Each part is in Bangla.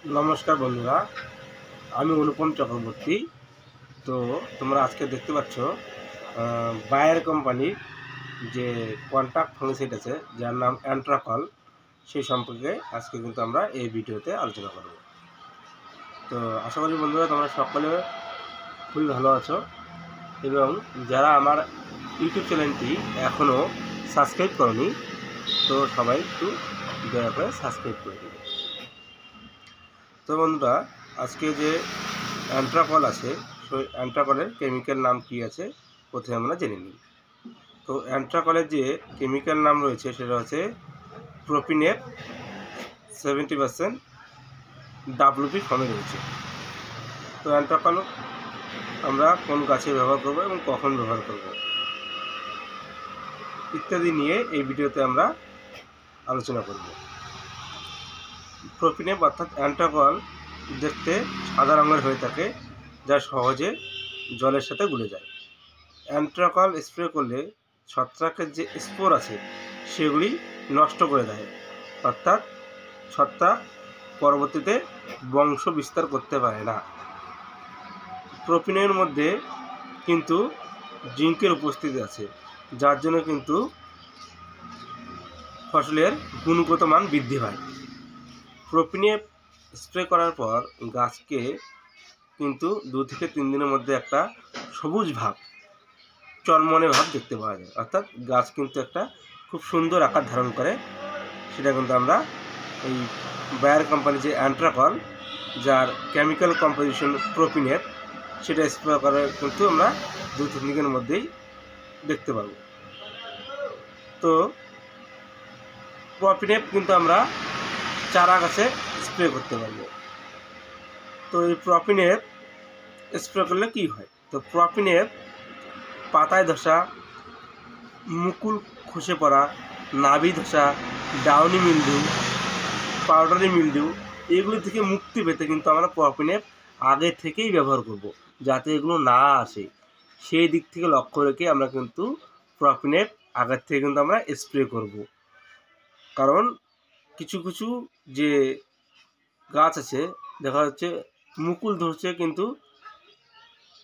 নমস্কার বন্ধুরা, আমি অনুপম চক্রবর্তী। তো তোমরা আজকে দেখতে পাচ্ছ বায়ার কোম্পানির যে কন্ট্যাক্ট ফাঙ্গিসাইড আছে যার নাম অ্যান্ট্রাকল, সেই সম্পর্কে আজকে কিন্তু আমরা এই ভিডিওতে আলোচনা করব। তো আশা করি বন্ধুরা তোমরা সকলে খুবই ভালো আছো, এবং যারা আমার ইউটিউব চ্যানেলটি এখনও সাবস্ক্রাইব করনি তো সবাই একটু দয়া করে সাবস্ক্রাইব করে দেবে। তো বন্ধুরা, আজকে যে অ্যান্ট্রাকল আছে সেই অ্যান্ট্রাকলের কেমিক্যাল নাম কি আছে প্রথমে আমরা জেনে নিই। তো অ্যান্ট্রাকলের যে কেমিক্যাল নাম রয়েছে সেটা হচ্ছে প্রোপিনেপ 70% WP ফর্মে রয়েছে। তো অ্যান্ট্রাকল আমরা কোন গাছে ব্যবহার করব এবং কখন ব্যবহার করব ইত্যাদি নিয়ে এই ভিডিওতে আমরা আলোচনা করব। প্রোপিনেপ অর্থাৎ অ্যান্ট্রাকল দেখতে সাদা রঙের হয়ে থাকে, যা সহজে জলের সাথে গুলে যায়। অ্যান্ট্রাকল স্প্রে করলে ছত্রাকের যে স্পোর আছে সেগুলি নষ্ট করে দেয়, অর্থাৎ ছত্রাক পরবর্তীতে বংশ বিস্তার করতে পারে না। প্রোপিনের মধ্যে কিন্তু জিঙ্কের উপস্থিতি আছে, যার জন্য কিন্তু ফসলের গুণগত মান বৃদ্ধি হয়। প্রোপিনেপ স্প্রে করার পর গাছকে কিন্তু 2 থেকে 3 দিনের মধ্যে একটা সবুজ ভাব, চনমনে ভাব দেখতে পাওয়া যায়, অর্থাৎ গাছ কিন্তু একটা খুব সুন্দর আকার ধারণ করে। সেটা কিন্তু আমরা এই বায়ার কোম্পানির যে অ্যান্ট্রাকল, যার কেমিক্যাল কম্পোজিশন প্রোপিনেপ, সেটা স্প্রে করে কিন্তু আমরা 2-3 দিনের মধ্যেই দেখতে পাবো। তো প্রোপিনেপ কিন্তু আমরা চারা গাছে স্প্রে করতে পারবো। তো এই প্রোপিনেপ স্প্রে করলে কি হয়? তো প্রোপিনেপ পাতায় ধসা, মুকুল খসে পড়া, নাভি ধসা, ডাউনি মিলডিউ, পাউডারি মিলডিউ, এগুলি থেকে মুক্তি পেতে কিন্তু আমরা প্রোপিনেপ আগে থেকেই ব্যবহার করব, যাতে এগুলো না আসে। সেই দিক থেকে লক্ষ্য রেখে আমরা কিন্তু প্রোপিনেপ আগের থেকে কিন্তু আমরা স্প্রে করব। কারণ কিছু কিছু যে গাছ আছে দেখা যাচ্ছে মুকুল ধরছে কিন্তু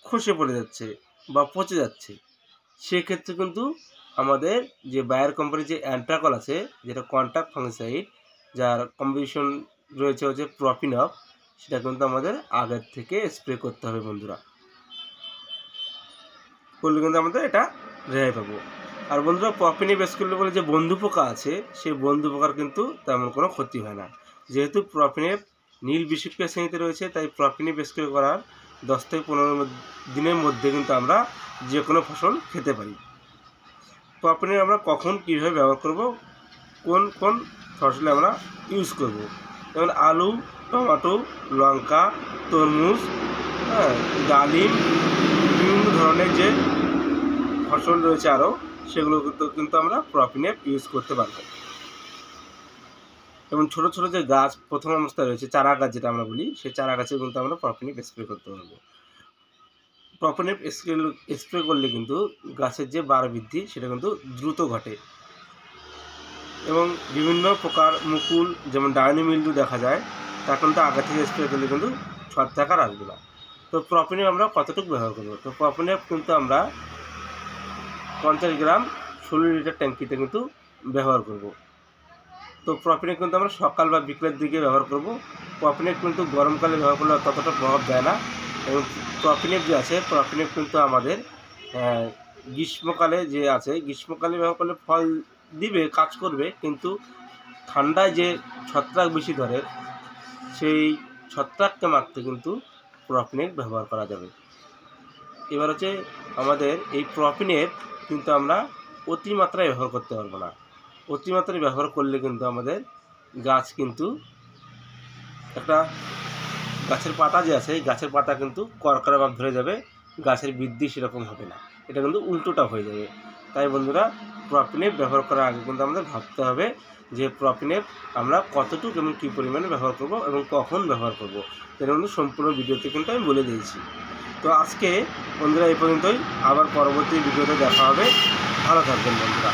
খসে পড়ে যাচ্ছে বা পচে যাচ্ছে, সেক্ষেত্রে কিন্তু আমাদের যে বায়ার কোম্পানির যে অ্যান্ট্রাকল আছে, যেটা কন্ট্যাক্ট ফাঙ্গিসাইড, যার কম্বিনেশন রয়েছে হচ্ছে প্রোপিনেপ, সেটা কিন্তু আমাদের আগের থেকে স্প্রে করতে হবে বন্ধুরা। করলে কিন্তু আমাদের এটা রেহাই পাবো। আর বন্ধুরা, প্রোপিনেপ স্প্রে করলে বলে যে বন্ধু পোকা আছে, সেই বন্ধু পোকার কিন্তু তেমন কোনো ক্ষতি হয় না। যেহেতু প্রোপিনেপ নীল বিষুক্রিয়া শ্রেণীতে রয়েছে, তাই প্রোপিনেপ স্প্রে করার 10 থেকে 15 দিনের মধ্যে কিন্তু আমরা যে কোনো ফসল খেতে পারি। প্রোপিনেপ আমরা কখন কীভাবে ব্যবহার করব, কোন কোন ফসলে আমরা ইউজ করব, যেমন আলু, টমেটো, লঙ্কা, তরমুজ, ডালিম, বিভিন্ন ধরনের যে ফসল রয়েছে আরও, সেগুলো কিন্তু আমরা প্রোপিনেপ ইউজ করতে পারবো। এবং ছোটো ছোটো যে গাছ প্রথম অবস্থায় রয়েছে, চারা গাছ যেটা আমরা বলি, সেই চারা গাছে কিন্তু আমরা প্রোপিনেপ স্প্রে করতে পারবো। প্রোপিনেপ স্প্রে করলে কিন্তু গাছের যে বার বৃদ্ধি সেটা কিন্তু দ্রুত ঘটে, এবং বিভিন্ন প্রকার মুকুল যেমন ডাউনি মিলডিউ দেখা যায়, তা কিন্তু আগে থেকে স্প্রে করলে কিন্তু ছত্রাক আর আসবে না। তো প্রোপিনেপ আমরা কতটুকু ব্যবহার করবো? তো প্রোপিনেপ কিন্তু আমরা 50 গ্রাম 16 লিটার ট্যাঙ্কিতে কিন্তু ব্যবহার করব। তো প্রোপিনেপ কিন্তু আমরা সকাল বা বিকেলের দিকে ব্যবহার করব। প্রোপিনেপ কিন্তু গরমকালে ব্যবহার করলে ততটা প্রভাব দেয় না, এবং প্রোপিনেপ যে আছে, প্রোপিনেপ কিন্তু আমাদের গ্রীষ্মকালে যে আছে, গ্রীষ্মকালে ব্যবহার করলে ফল দিবে, কাজ করবে, কিন্তু ঠান্ডায় যে ছত্রাক বেশি ধরে, সেই ছত্রাককে মারতে কিন্তু প্রোপিনেপ ব্যবহার করা যাবে। এবার হচ্ছে আমাদের এই প্রোপিনেপ কিন্তু আমরা অতিমাত্রায় ব্যবহার করতে পারবো না। অতিমাত্রায় ব্যবহার করলে কিন্তু আমাদের গাছ কিন্তু একটা গাছের পাতা যে আছে, গাছের পাতা কিন্তু করকরা ভাব ধরে যাবে, গাছের বৃদ্ধি সেরকম হবে না, এটা কিন্তু উল্টোটা হয়ে যাবে। তাই বন্ধুরা, প্রোপিনেপ ব্যবহার করার আগে কিন্তু আমাদের ভাবতে হবে যে প্রোপিনেপ আমরা কতটুকু এবং কী পরিমাণে ব্যবহার করব এবং কখন ব্যবহার করব, সেটা কিন্তু সম্পূর্ণ ভিডিওতে কিন্তু আমি বলে দিয়েছি। তো আজকে বন্ধুরা এই পর্যন্তই, আবার পরবর্তী ভিডিওতে দেখা হবে। ভালো থাকবেন বন্ধুরা।